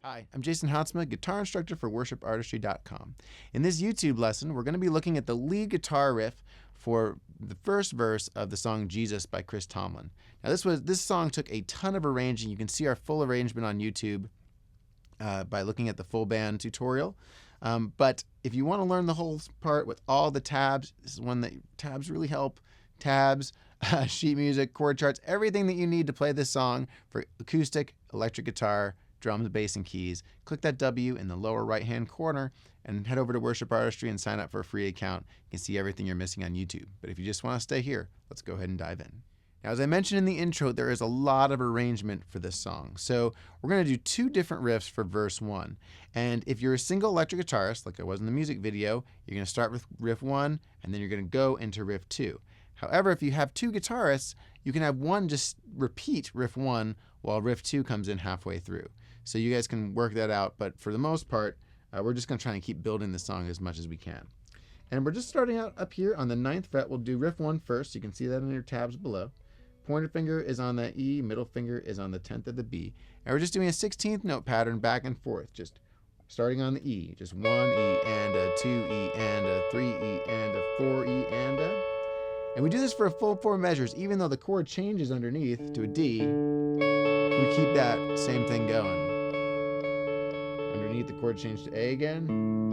Hi, I'm Jason Houtsma, guitar instructor for worshipartistry.com. In this YouTube lesson, we're going to be looking at the lead guitar riff for the first verse of the song Jesus by Tomlin. Now this song took a ton of arranging. You can see our full arrangement on YouTube by looking at the full band tutorial. But if you want to learn the whole part with all the tabs, this is one that tabs really help. Tabs, sheet music, chord charts, everything that you need to play this song for acoustic, electric guitar, drums, bass, and keys. Click that W in the lower right-hand corner and head over to Worship Artistry and sign up for a free account. You can see everything you're missing on YouTube. But if you just want to stay here, let's go ahead and dive in. Now, as I mentioned in the intro, there is a lot of arrangement for this song. So we're going to do two different riffs for verse 1. And if you're a single electric guitarist, like I was in the music video, you're going to start with riff 1, and then you're going to go into riff 2. However, if you have two guitarists, you can have one just repeat riff 1 while riff 2 comes in halfway through. So you guys can work that out, but for the most part, we're just going to try and keep building the song as much as we can. And we're just starting out up here on the 9th fret. We'll do riff 1 first. You can see that in your tabs below. Pointer finger is on the E, middle finger is on the 10th of the B. And we're just doing a 16th note pattern back and forth, just starting on the E. Just 1 E and a 2 E and a 3 E and a 4 E and a. And we do this for a full 4 measures. Even though the chord changes underneath to a D, we keep that same thing going. Underneath, the chord changed to A again. And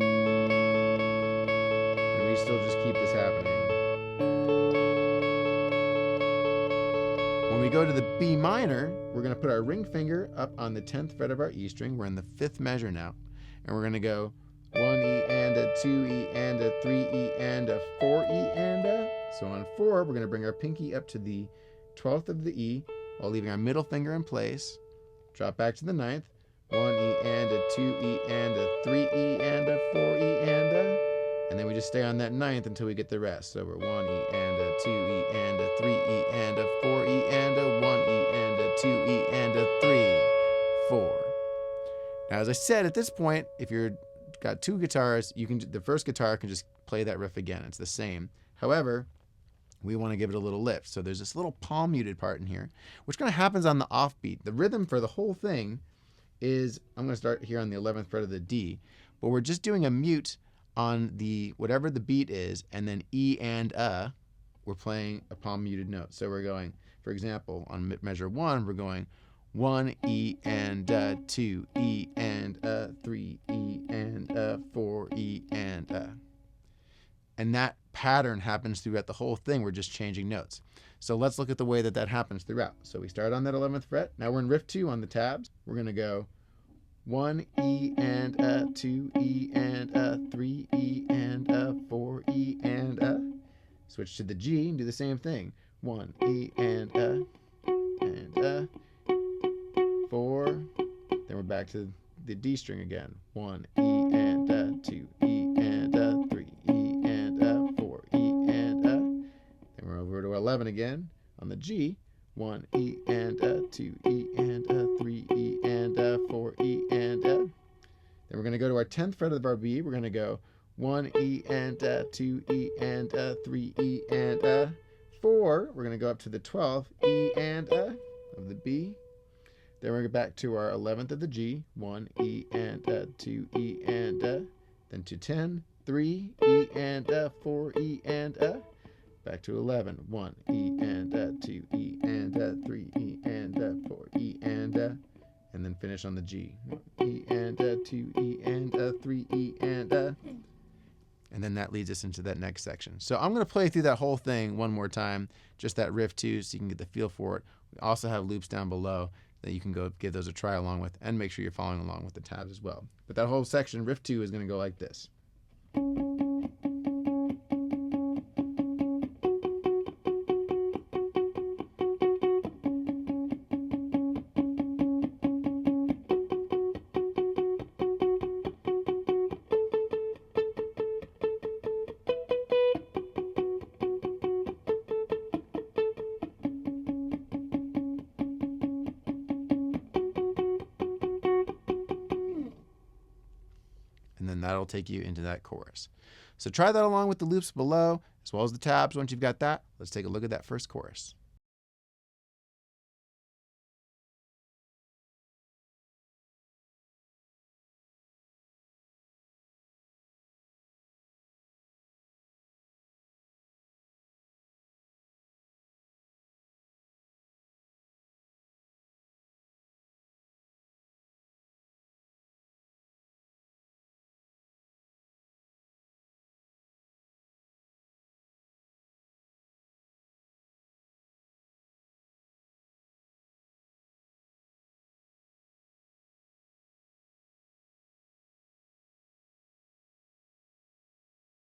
we still just keep this happening. When we go to the B minor, we're going to put our ring finger up on the 10th fret of our E string. We're in the 5th measure now. And we're going to go 1 E and a 2 E and a 3 E and a 4 E and a. So on 4, we're going to bring our pinky up to the 12th of the E while leaving our middle finger in place. Drop back to the 9th. 1 E and a 2 E and a 3 E and a 4 E and a. And then we just stay on that 9th until we get the rest. So we're 1 E and a 2 E and a 3 E and a 4 E and a 1 E and a 2 E and a 3, 4. Now, as I said, at this point, if you've got two guitars, the first guitar can just play that riff again. It's the same. However, we want to give it a little lift. So there's this little palm muted part in here, which kind of happens on the offbeat. The rhythm for the whole thing is, I'm going to start here on the 11th fret of the D, but we're just doing a mute on the whatever the beat is, and then E and A, we're playing a palm muted note. So we're going, for example, on measure 1, we're going 1 E and a, 2 E and a, 3 E and a, 4 E and a. And that pattern happens throughout the whole thing. We're just changing notes. So let's look at the way that happens throughout. So we start on that 11th fret. Now we're in riff 2 on the tabs. We're going to go 1 E and a, 2 E and a, 3 E and a, 4 E and a. Switch to the G and do the same thing. 1 E and a, 4. Then we're back to the D string again. 1 E and a, 2 E and a, 3 E and a, 4 E and a. Then we're over to 11 again on the G. 1 E and a, 2 E and a, 3 E and a, 4 E and a. Then we're going to go to our 10th fret of our B. We're going to go 1 E and a, 2 E and a, 3 E and a, 4. We're going to go up to the 12th E and a of the B. Then we're going to go back to our 11th of the G. 1 E and a, 2 E and a. Then to 10, 3 E and a, 4 E and a. Back to 11, 1 E and a, 2 E and a, 3 E and a, 4 E and a. And then finish on the G. 1 E and a, 2 E and a, 3 E and a. And then that leads us into that next section. So I'm going to play through that whole thing one more time, just that riff 2, so you can get the feel for it. We also have loops down below that you can go give those a try along with, and make sure you're following along with the tabs as well. But that whole section, riff 2, is going to go like this. And then that'll take you into that chorus. So try that along with the loops below, as well as the tabs. Once you've got that, let's take a look at that first chorus.